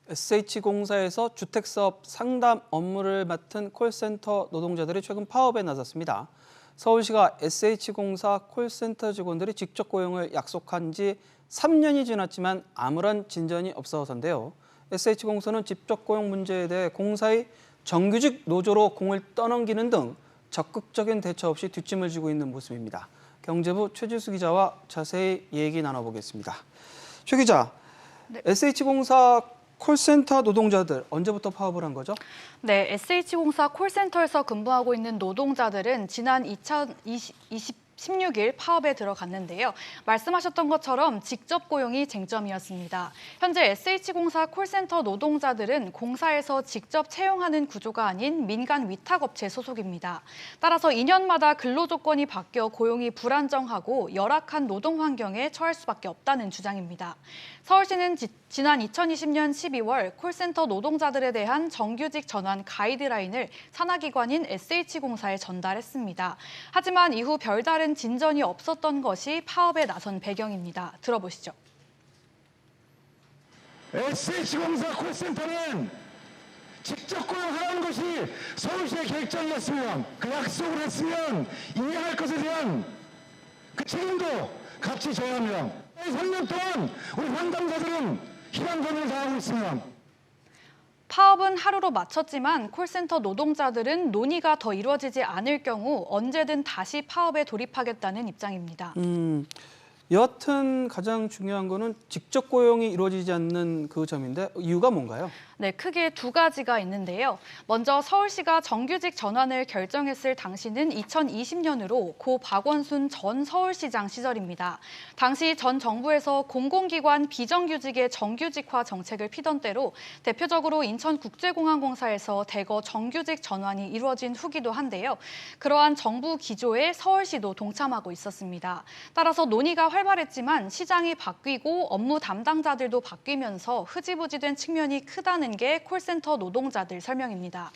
SH공사에서 주택사업 상담 업무를 맡은 콜센터 노동자들이 최근 파업에 나섰습니다. 서울시가 SH공사 콜센터 직원들이 직접 고용을 약속한 지 3년이 지났지만 아무런 진전이 없어서인데요. SH공사는 직접 고용 문제에 대해 공사의 정규직 노조로 공을 떠넘기는 등 적극적인 대처 없이 뒷짐을 지고 있는 모습입니다. 경제부 최지수 기자와 자세히 얘기 나눠보겠습니다. 최 기자, 네. SH공사 콜센터 노동자들 언제부터 파업을 한 거죠? 네, SH공사 콜센터에서 근무하고 있는 노동자들은 지난 16일 파업에 들어갔는데요. 말씀하셨던 것처럼 직접 고용이 쟁점이었습니다. 현재 SH공사 콜센터 노동자들은 공사에서 직접 채용하는 구조가 아닌 민간 위탁업체 소속입니다. 따라서 2년마다 근로조건이 바뀌어 고용이 불안정하고 열악한 노동 환경에 처할 수밖에 없다는 주장입니다. 서울시는 지난 2020년 12월 콜센터 노동자들에 대한 정규직 전환 가이드라인을 산하기관인 SH공사에 전달했습니다. 하지만 이후 별다른 진전이 없었던 것이 파업에 나선 배경입니다. 들어보시죠. SH공사 콜센터는 직접 고용하라는 것이 서울시의 결정이었으면 그 약속을 했으면 이행할 것에 대한 그 책임도 같이 져야 합니다. 3년 동안 우리 환당자들은 희망전을 다하고 있습니다. 파업은 하루로 마쳤지만 콜센터 노동자들은 논의가 더 이루어지지 않을 경우 언제든 다시 파업에 돌입하겠다는 입장입니다. 여하튼 가장 중요한 거는 직접 고용이 이루어지지 않는 그 점인데 이유가 뭔가요? 네, 크게 두 가지가 있는데요. 먼저 서울시가 정규직 전환을 결정했을 당시는 2020년으로 고 박원순 전 서울시장 시절입니다. 당시 전 정부에서 공공기관 비정규직의 정규직화 정책을 피던 때로 대표적으로 인천국제공항공사에서 대거 정규직 전환이 이루어진 후기도 한데요. 그러한 정부 기조에 서울시도 동참하고 있었습니다. 따라서 논의가 활발했지만 시장이 바뀌고 업무 담당자들도 바뀌면서 흐지부지된 측면이 크다는 게 콜센터 노동자들 설명입니다.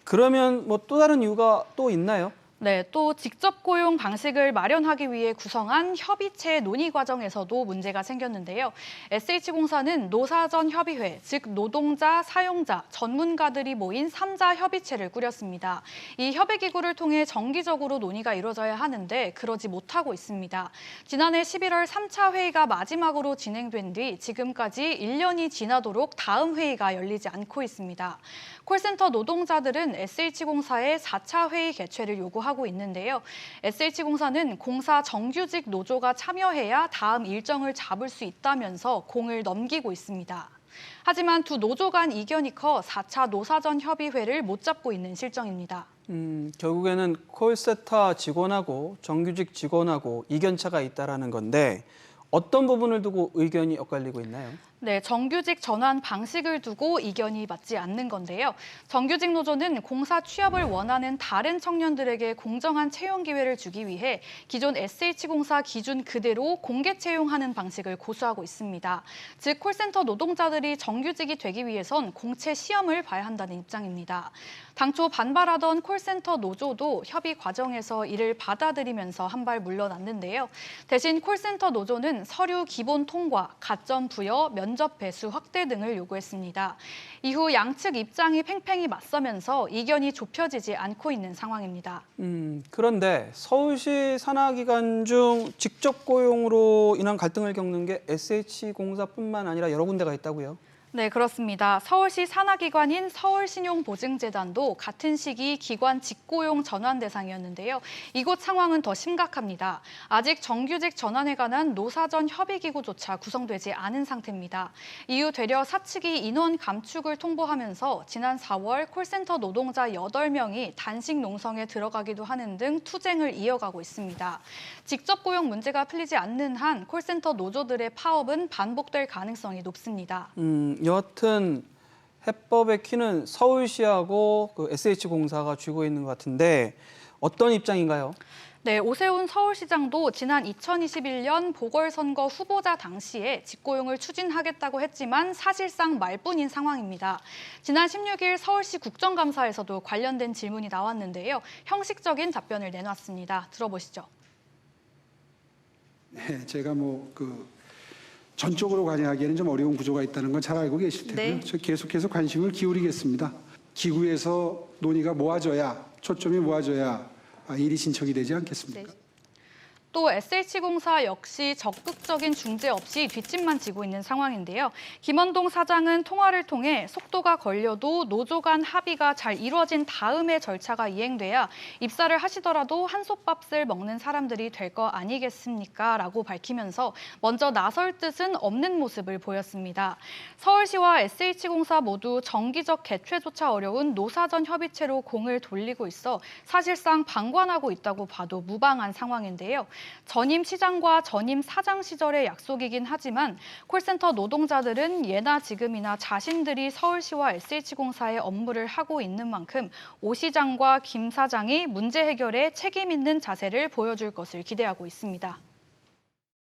그러면 뭐 또 다른 이유가 또 있나요? 네, 또 직접 고용 방식을 마련하기 위해 구성한 협의체 논의 과정에서도 문제가 생겼는데요. SH공사는 노사전 협의회, 즉 노동자, 사용자, 전문가들이 모인 3자 협의체를 꾸렸습니다. 이 협의기구를 통해 정기적으로 논의가 이루어져야 하는데 그러지 못하고 있습니다. 지난해 11월 3차 회의가 마지막으로 진행된 뒤 지금까지 1년이 지나도록 다음 회의가 열리지 않고 있습니다. 콜센터 노동자들은 SH공사에 4차 회의 개최를 요구하고 있는데요. SH공사는 공사 정규직 노조가 참여해야 다음 일정을 잡을 수 있다면서 공을 넘기고 있습니다. 하지만 두 노조 간 이견이 커 4차 노사전 협의회를 못 잡고 있는 실정입니다. 결국에는 콜센터 직원하고 정규직 직원하고 이견차가 있다라는 건데 어떤 부분을 두고 의견이 엇갈리고 있나요? 네, 정규직 전환 방식을 두고 이견이 맞지 않는 건데요. 정규직 노조는 공사 취업을 원하는 다른 청년들에게 공정한 채용 기회를 주기 위해 기존 SH공사 기준 그대로 공개 채용하는 방식을 고수하고 있습니다. 즉, 콜센터 노동자들이 정규직이 되기 위해선 공채 시험을 봐야 한다는 입장입니다. 당초 반발하던 콜센터 노조도 협의 과정에서 이를 받아들이면서 한 발 물러났는데요. 대신 콜센터 노조는 서류 기본 통과, 가점 부여, 면접 배수 확대 등을 요구했습니다. 이후 양측 입장이 팽팽히 맞서면서 이견이 좁혀지지 않고 있는 상황입니다. 그런데 서울시 산하기관 중 직접 고용으로 인한 갈등을 겪는 게 SH공사뿐만 아니라 여러 군데가 있다고요? 네, 그렇습니다. 서울시 산하기관인 서울신용보증재단도 같은 시기 기관 직고용 전환 대상이었는데요. 이곳 상황은 더 심각합니다. 아직 정규직 전환에 관한 노사전 협의기구조차 구성되지 않은 상태입니다. 이후 되려 사측이 인원 감축을 통보하면서 지난 4월 콜센터 노동자 8명이 단식 농성에 들어가기도 하는 등 투쟁을 이어가고 있습니다. 직접 고용 문제가 풀리지 않는 한 콜센터 노조들의 파업은 반복될 가능성이 높습니다. 여하튼 해법의 키는 서울시하고 그 SH공사가 쥐고 있는 것 같은데 어떤 입장인가요? 네, 오세훈 서울시장도 지난 2021년 보궐선거 후보자 당시에 직고용을 추진하겠다고 했지만 사실상 말뿐인 상황입니다. 지난 16일 서울시 국정감사에서도 관련된 질문이 나왔는데요. 형식적인 답변을 내놨습니다. 들어보시죠. 네, 제가 전적으로 관여하기에는 좀 어려운 구조가 있다는 건 잘 알고 계실 테고요. 네. 저 계속해서 관심을 기울이겠습니다. 기구에서 논의가 모아져야, 초점이 모아져야 일이 진척이 되지 않겠습니까? 네. 또 SH공사 역시 적극적인 중재 없이 뒷짐만 지고 있는 상황인데요. 김원동 사장은 통화를 통해 속도가 걸려도 노조 간 합의가 잘 이루어진 다음에 절차가 이행돼야 입사를 하시더라도 한솥밥을 먹는 사람들이 될 거 아니겠습니까? 라고 밝히면서 먼저 나설 뜻은 없는 모습을 보였습니다. 서울시와 SH공사 모두 정기적 개최조차 어려운 노사전 협의체로 공을 돌리고 있어 사실상 방관하고 있다고 봐도 무방한 상황인데요. 전임 시장과 전임 사장 시절의 약속이긴 하지만 콜센터 노동자들은 예나 지금이나 자신들이 서울시와 SH공사의 업무를 하고 있는 만큼 오 시장과 김 사장이 문제 해결에 책임 있는 자세를 보여줄 것을 기대하고 있습니다.